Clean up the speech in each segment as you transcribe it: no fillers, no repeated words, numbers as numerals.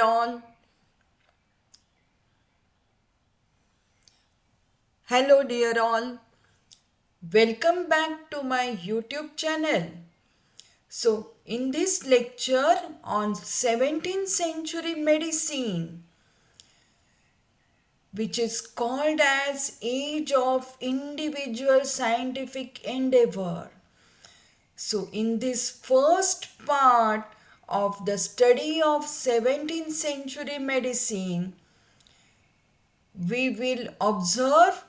All. Hello dear all. Welcome back to my YouTube channel. So in this lecture on 17th century medicine, which is called as age of individual scientific endeavor. So in this first part of the study of 17th century medicine, we will observe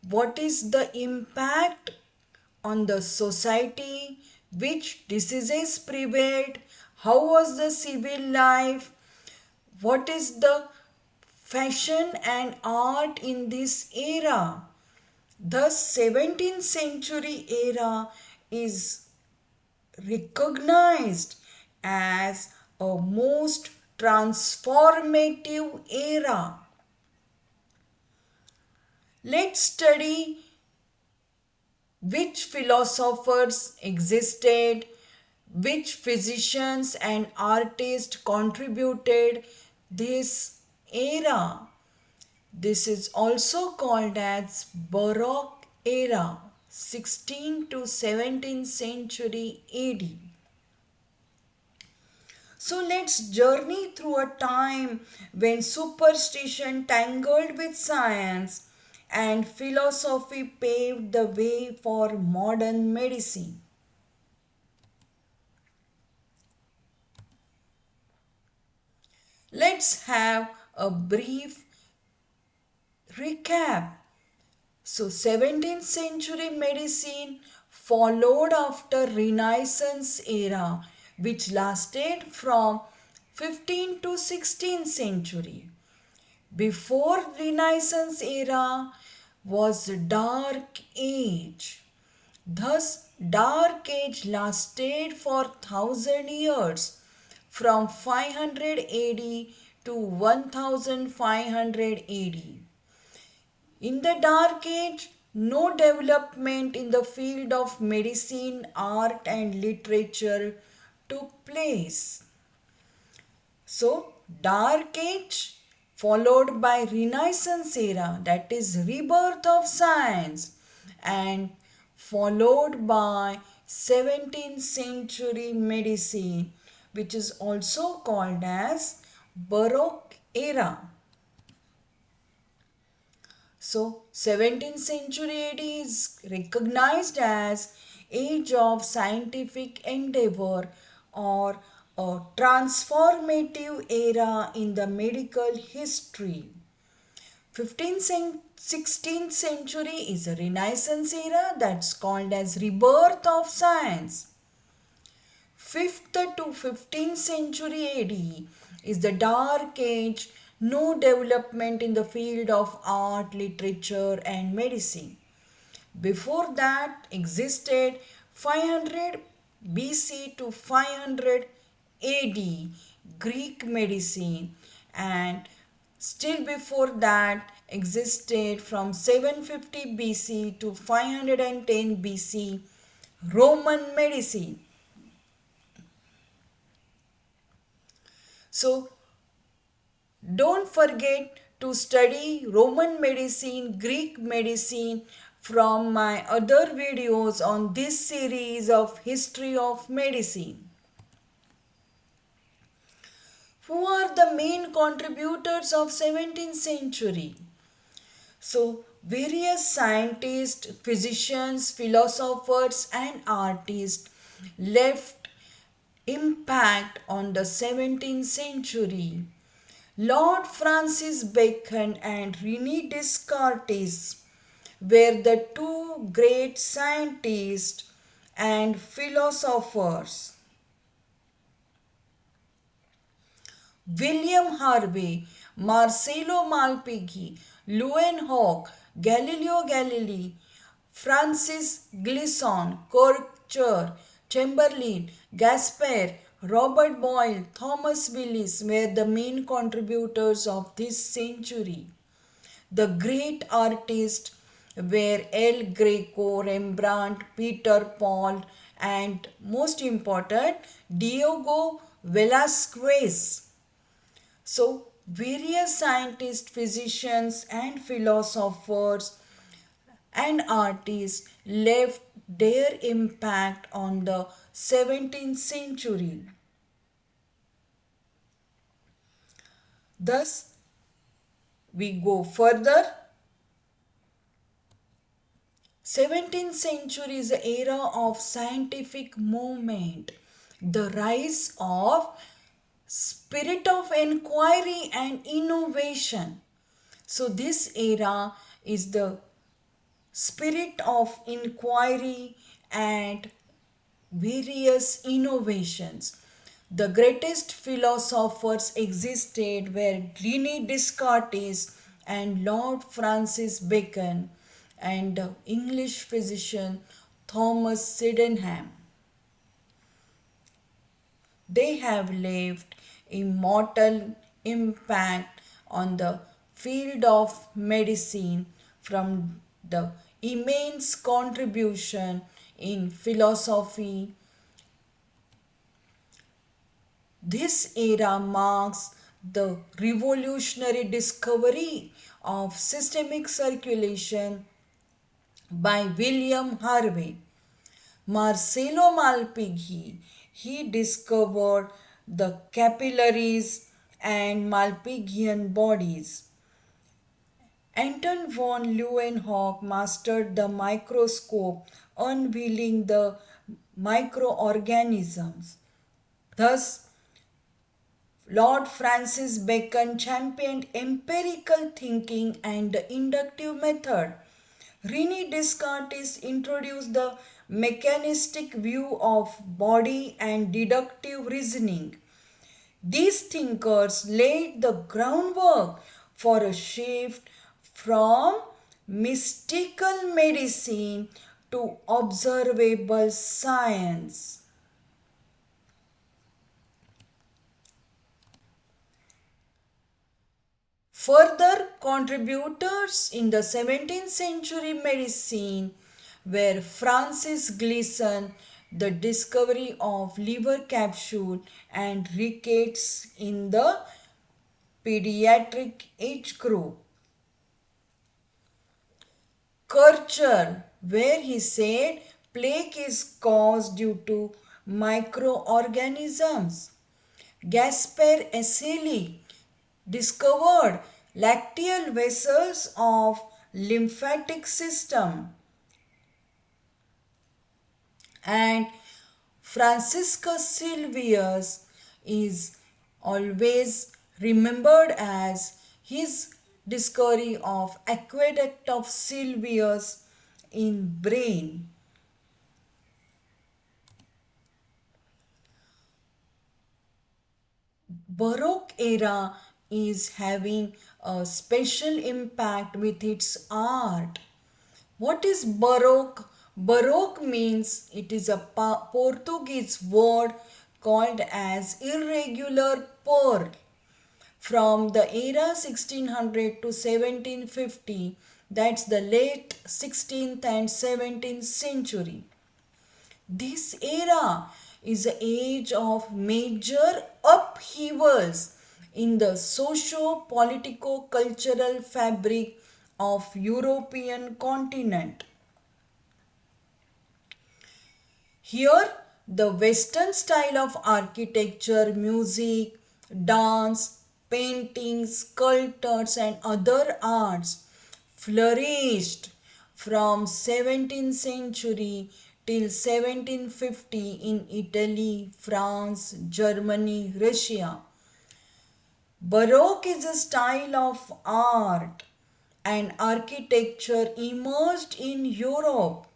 what is the impact on the society, which diseases prevailed, how was the civil life, what is the fashion and art in this era. The 17th century era is recognized as a most transformative era. Let's study which philosophers existed, which physicians and artists contributed this era. This is also called as Baroque era, 16th to 17th century AD. So let's journey through a time when superstition tangled with science and philosophy paved the way for modern medicine. Let's have a brief recap. So 17th century medicine followed after Renaissance era, which lasted from 15th to 16th century. Before Renaissance era was Dark Age. Thus, Dark Age lasted for 1000 years from 500 AD to 1500 AD. In the Dark Age, no development in the field of medicine, art, and literature took place. So, Dark Age followed by Renaissance era, that is rebirth of science, and followed by 17th century medicine, which is also called as Baroque era. So 17th century AD is recognized as age of scientific endeavor or a transformative era in the medical history. 15th and 16th century is a Renaissance era that's called as rebirth of science. 5th to 15th century AD is the Dark Age, no development in the field of art, literature and medicine. Before that existed 500 BC to 500 AD Greek medicine, and still before that existed from 750 BC to 510 BC Roman medicine. So don't forget to study Roman medicine, Greek medicine from my other videos on this series of history of medicine. Who are the main contributors of 17th century? So various scientists, physicians, philosophers and artists left impact on the 17th century. Lord Francis Bacon and René Descartes were the two great scientists and philosophers. William Harvey, Marcello Malpighi, Leeuwenhoek, Galileo Galilei, Francis Glisson, Kircher, Chamberlain, Gaspar, Robert Boyle, Thomas Willis were the main contributors of this century. The great artists were El Greco, Rembrandt, Peter Paul, and most important, Diego Velázquez. So various scientists, physicians and philosophers and artists left their impact on the 17th century. Thus, we go further. 17th century is the era of scientific movement, the rise of spirit of inquiry and innovation. So this era is the spirit of inquiry and various innovations. The greatest philosophers existed were René Descartes and Lord Francis Bacon and the English physician Thomas Sydenham. They have left immortal impact on the field of medicine from the immense contribution in philosophy. This era marks the revolutionary discovery of systemic circulation by William Harvey. Marcello Malpighi, he discovered the capillaries and Malpighian bodies. Anton von Leeuwenhoek mastered the microscope, unveiling the microorganisms. Thus, Lord Francis Bacon championed empirical thinking and the inductive method. René Descartes introduced the mechanistic view of body and deductive reasoning. These thinkers laid the groundwork for a shift from mystical medicine to observable science. Further contributors in the 17th century medicine were Francis Glisson, the discovery of liver capsule and rickets in the pediatric age group. Kircher, where he said plague is caused due to microorganisms. Gaspar Esseli discovered lacteal vessels of lymphatic system, and Franciscus Sylvius is always remembered as his discovery of aqueduct of Sylvius in brain. Baroque era is having a special impact with its art. What is Baroque? Baroque means it is a Portuguese word called as irregular pearl. From the era 1600 to 1750, that's the late 16th and 17th century. This era is an age of major upheavals in the socio-politico-cultural fabric of European continent. Here, the Western style of architecture, music, dance, painting, sculptures and other arts flourished from 17th century till 1750 in Italy, France, Germany, Russia. Baroque is a style of art and architecture emerged in Europe.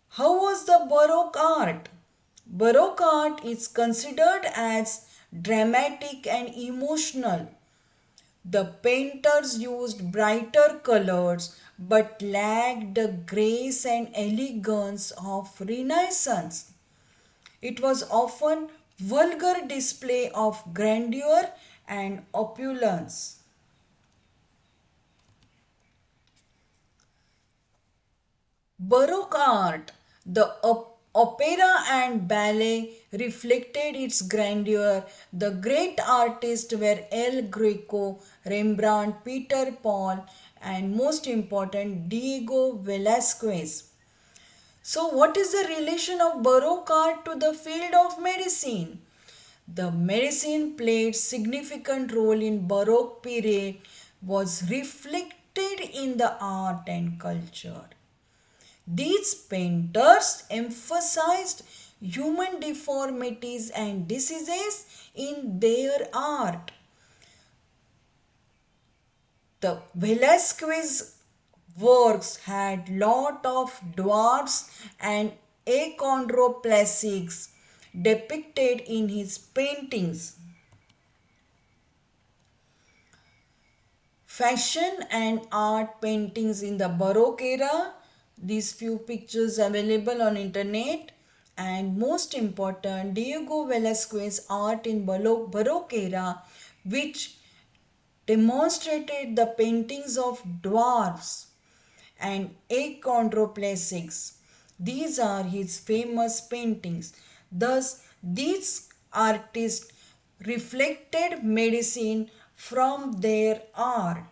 How was the Baroque art? Baroque art is considered as dramatic and emotional. The painters used brighter colors but lacked the grace and elegance of Renaissance. It was often vulgar display of grandeur and opulence. Baroque art, the Opera and ballet reflected its grandeur. The great artists were El Greco, Rembrandt, Peter Paul, and most important, Diego Velázquez. So, what is the relation of Baroque art to the field of medicine? The medicine played significant role in Baroque period was reflected in the art and culture. These painters emphasized human deformities and diseases in their art. The Velázquez works had lot of dwarfs and achondroplasics depicted in his paintings. Fashion and art paintings in the Baroque era. These few pictures available on internet. And most important, Diego Velázquez art in Baroque era, which demonstrated the paintings of dwarfs and achondroplasics. These are his famous paintings. Thus, these artists reflected medicine from their art.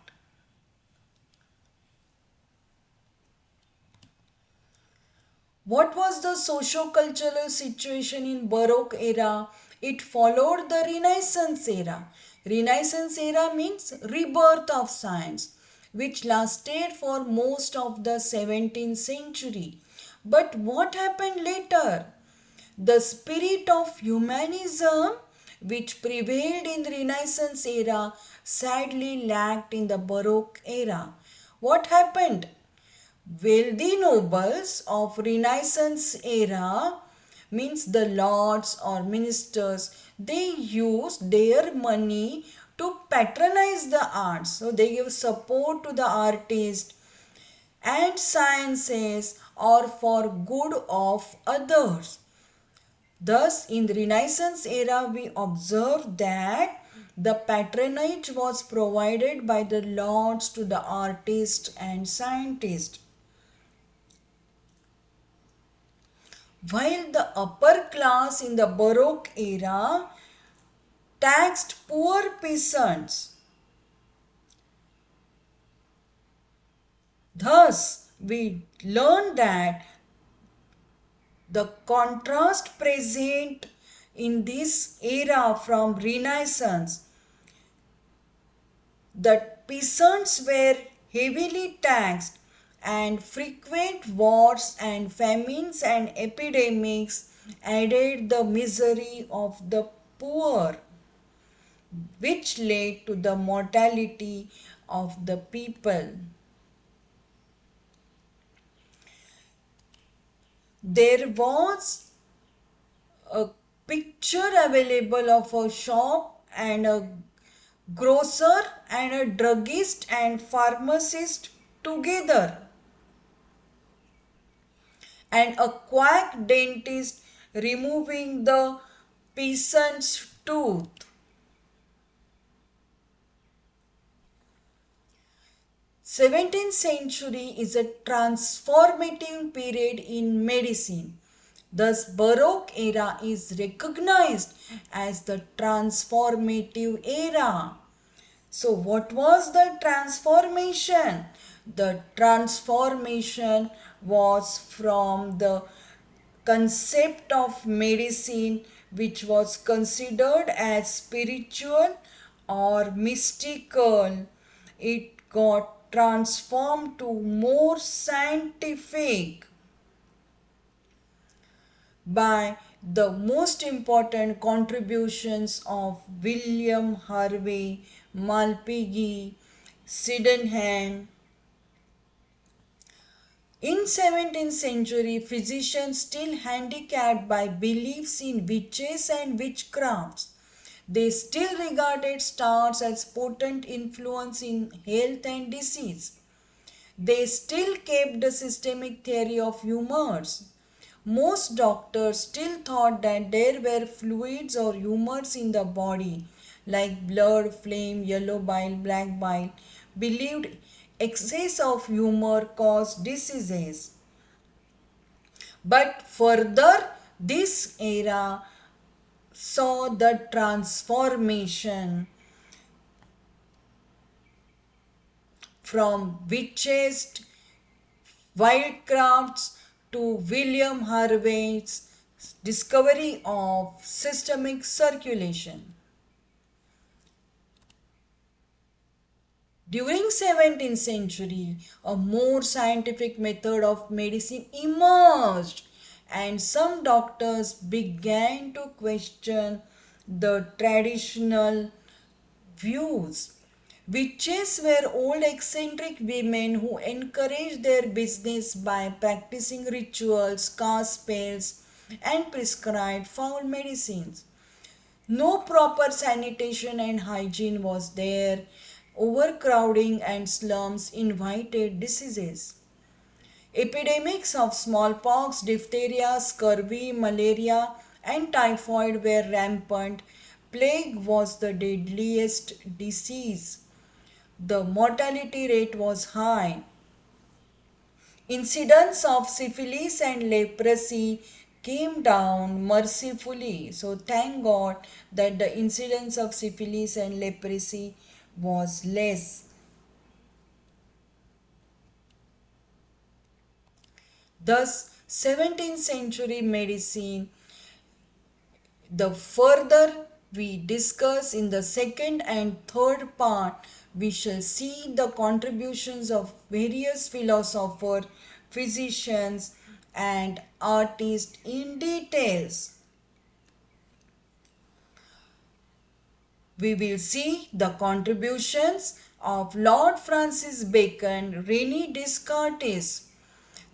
What was the socio-cultural situation in Baroque era? It followed the Renaissance era. Renaissance era means rebirth of science, which lasted for most of the 17th century. But what happened later? The spirit of humanism which prevailed in the Renaissance era sadly lacked in the Baroque era. What happened? Wealthy nobles of Renaissance era means the lords or ministers, they used their money to patronize the arts. So they give support to the artist and sciences or for good of others. Thus, in the Renaissance era, we observe that the patronage was provided by the lords to the artists and scientists. While the upper class in the Baroque era taxed poor peasants. Thus, we learn that the contrast present in this era from Renaissance, that peasants were heavily taxed and frequent wars and famines and epidemics added the misery of the poor, which led to the mortality of the people. There was a picture available of a shop and a grocer and a druggist and pharmacist together, and a quack dentist removing the peasant's tooth. 17th century is a transformative period in medicine. Thus, Baroque era is recognized as the transformative era. So, what was the transformation? The transformation was from the concept of medicine, which was considered as spiritual or mystical. It got transformed to more scientific by the most important contributions of William Harvey, Malpighi, Sydenham. In 17th century, physicians still handicapped by beliefs in witches and witchcrafts. They still regarded stars as potent influence in health and disease. They still kept the systemic theory of humors. Most doctors still thought that there were fluids or humors in the body like blood, phlegm, yellow bile, black bile. Believed excess of humor caused diseases. But further, this era saw the transformation from witches, wildcrafts to William Harvey's discovery of systemic circulation. During 17th century, a more scientific method of medicine emerged and some doctors began to question the traditional views. Witches were old eccentric women who encouraged their business by practicing rituals, cast spells, and prescribed foul medicines. No proper sanitation and hygiene was there. Overcrowding and slums invited diseases. Epidemics of smallpox, diphtheria, scurvy, malaria, and typhoid were rampant. Plague was the deadliest disease. The mortality rate was high. Incidence of syphilis and leprosy came down mercifully. So thank God that the incidence of syphilis and leprosy was less. Thus, 17th century medicine, the further we discuss in the second and third part, we shall see the contributions of various philosophers, physicians, and artists in details. We will see the contributions of Lord Francis Bacon René Descartes,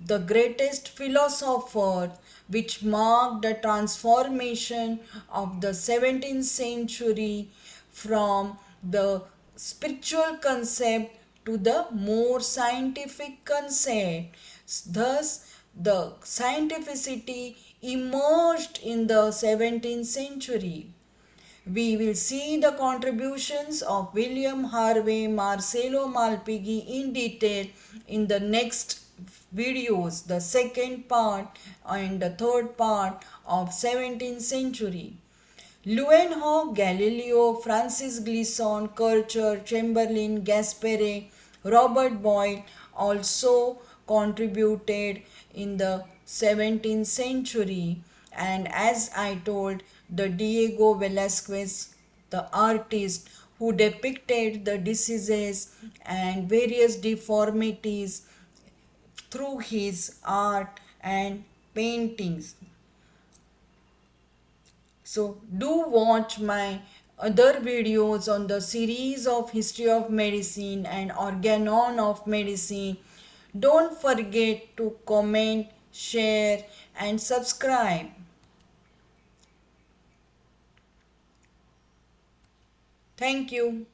the greatest philosopher, which marked the transformation of the 17th century from the spiritual concept to the more scientific concept. Thus, the scientificity emerged in the 17th century. We will see the contributions of William Harvey, Marcello Malpighi in detail in the next videos, the second part and the third part of 17th century. Leeuwenhoek, Galileo, Francis Glisson, Kircher, Chamberlain, Gasperi, Robert Boyle also contributed in the 17th century. And as I told, the Diego Velázquez, the artist who depicted the diseases and various deformities through his art and paintings. So do watch my other videos on the series of history of medicine and organon of medicine. Don't forget to comment, share and subscribe. Thank you.